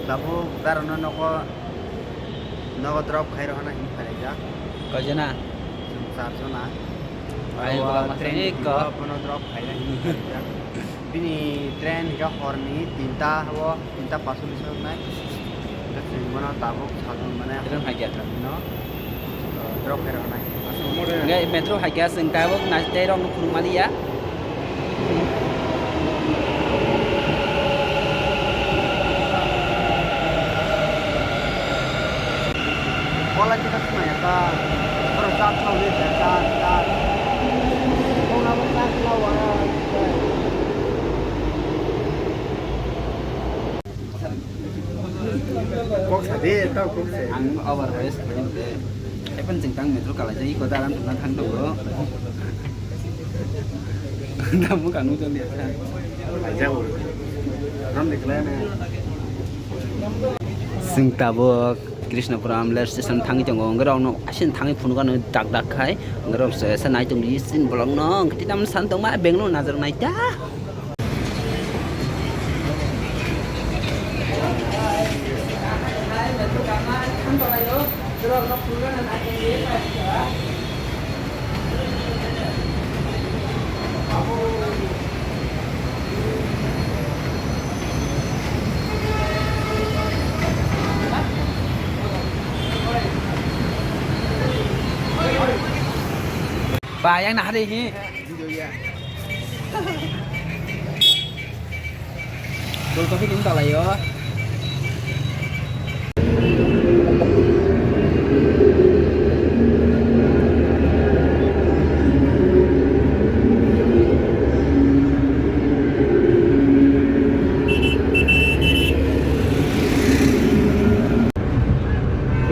Tabu darana noko drop khair hana hi khareja. Kajana. Sarjona. Ayo kalau Train masih ko ke pono drop khair hi khareja. Bini train ka horni tinta wo tinta pasul isok nai. Train mana tabu salon mana. Train hagia. No. Drop khair hana. Nggak metro hagia sing tahu nanti orang kurung mali ya. Bola kita semua ya kan. Perasaan tahu ni kan. Kau nak makan lawan. Kok sadi tahu kok se. Ang overrace begitu. Tapi jengkang metro kalau jadi kota dalam tengah tang tuh. Kamu kan udah lihat kan. Jauh. Ram diklaim ya. Sing tabuk Krishnapura amler station thangi jong ngrong no asin thangi phunu kan dak dak khai ngrong se sanai tung di sin bolong no kiti tam san tong ma benglo nazar nai ta Pak yang nak hari ni. Dulu kopi kita lah yo.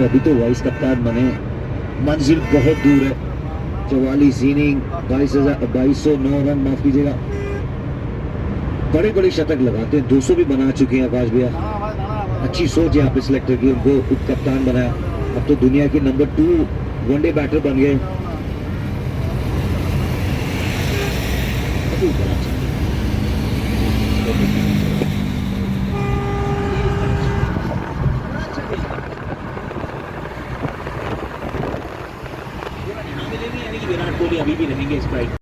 अभी तो vice कप्तान बने मंजिल बहुत दूर है 44 inning 2209 run माफ कीजिएगा बड़े बड़े शतक लगाते हैं 200 भी बना चुके हैं आकाश भैया अच्छी सोच है आप सिलेक्टर की उनको उप कप्तान बनाया अब तो दुनिया के नंबर 2 वनडे बैटर बन गए विराट कोहली अभी भी रहेंगे स्ट्राइक